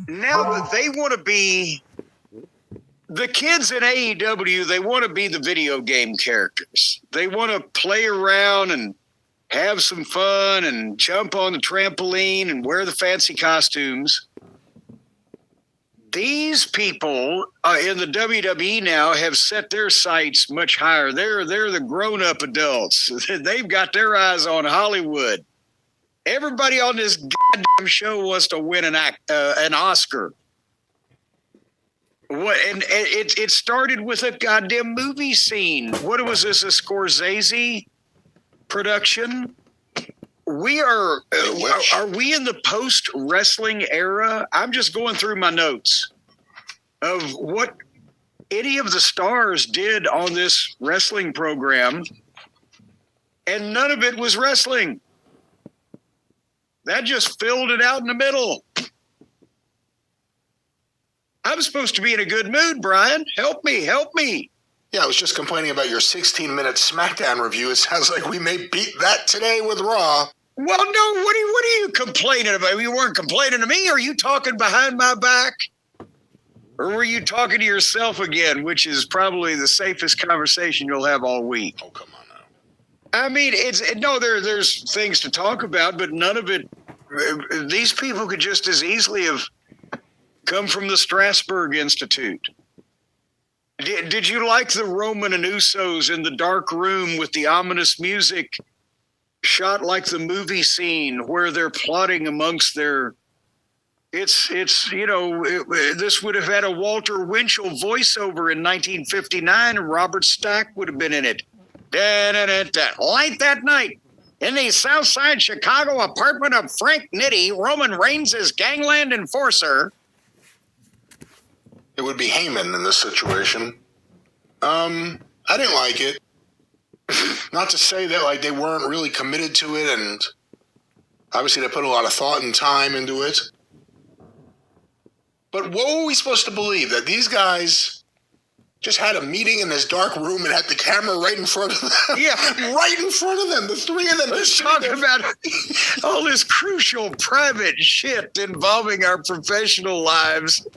Now they want to be the kids in AEW. They want to be the video game characters. They want to play around and have some fun and jump on the trampoline and wear the fancy costumes. These people in the WWE now have set their sights much higher. They're the grown-up adults. They've got their eyes on Hollywood. Everybody on this goddamn show wants to win an Oscar. What? And it started with a goddamn movie scene. What was this? A Scorsese production? We are we in the post wrestling era? I'm just going through my notes of what any of the stars did on this wrestling program, and none of it was wrestling. That just filled it out in the middle. I'm supposed to be in a good mood, Brian. Help me. Yeah, I was just complaining about your 16-minute SmackDown review. It sounds like we may beat that today with Raw. Well, no, what are you complaining about? You weren't complaining to me. Are you talking behind my back? Or were you talking to yourself again, which is probably the safest conversation you'll have all week? Oh, come on now. I mean, there's things to talk about, but none of it. These people could just as easily have come from the Strasbourg Institute. Did you like the Roman and Usos in the dark room with the ominous music shot like the movie scene where they're plotting amongst their... this would have had a Walter Winchell voiceover in 1959, and Robert Stack would have been in it. Late that night, in the Southside Chicago apartment of Frank Nitti, Roman Reigns' gangland enforcer. It would be Heyman in this situation. I didn't like it. Not to say that they weren't really committed to it, and obviously they put a lot of thought and time into it. But what were we supposed to believe? That these guys just had a meeting in this dark room and had the camera right in front of them? Yeah. Right in front of them, the three of them. Let's talk about all this crucial private shit involving our professional lives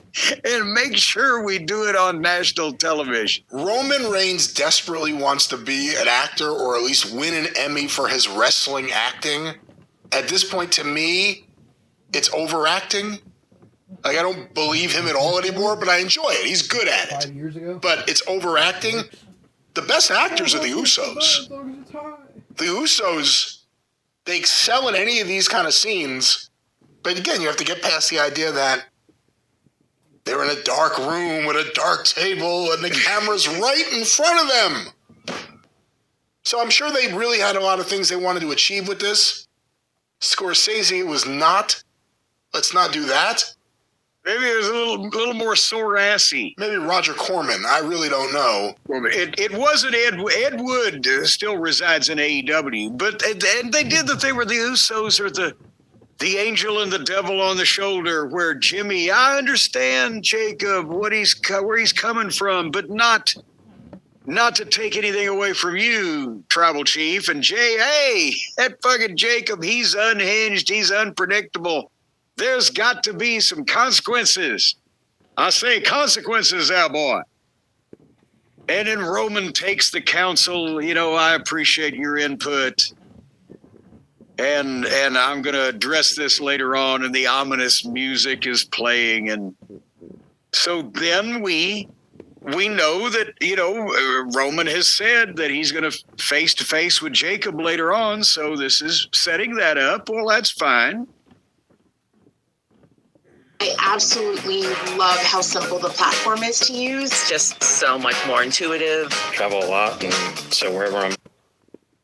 and make sure we do it on national television. Roman Reigns desperately wants to be an actor or at least win an Emmy for his wrestling acting. At this point, to me, it's overacting. I don't believe him at all anymore, but I enjoy it. He's good at it. 5 years ago? But it's overacting. The best actors are the Usos. The Usos, they excel in any of these kind of scenes. But again, you have to get past the idea that they're in a dark room with a dark table and the camera's right in front of them. So I'm sure they really had a lot of things they wanted to achieve with this. Scorsese was not. Let's not do that. Maybe it was a little more sore-assy. Maybe Roger Corman. I really don't know. Well, it wasn't Ed Wood still resides in AEW, but and they did the thing where the Usos are the angel and the devil on the shoulder, where Jimmy, I understand, Jacob, where he's coming from, but not to take anything away from you, Tribal Chief. And Jay, hey, that fucking Jacob, he's unhinged, he's unpredictable. There's got to be some consequences. I say consequences, our boy. And then Roman takes the counsel. I appreciate your input. And I'm going to address this later on, and the ominous music is playing. And so then we know that, Roman has said that he's going to face-to-face with Jacob later on. So this is setting that up. Well, that's fine. I absolutely love how simple the platform is to use. Just so much more intuitive. Travel a lot, and so wherever I'm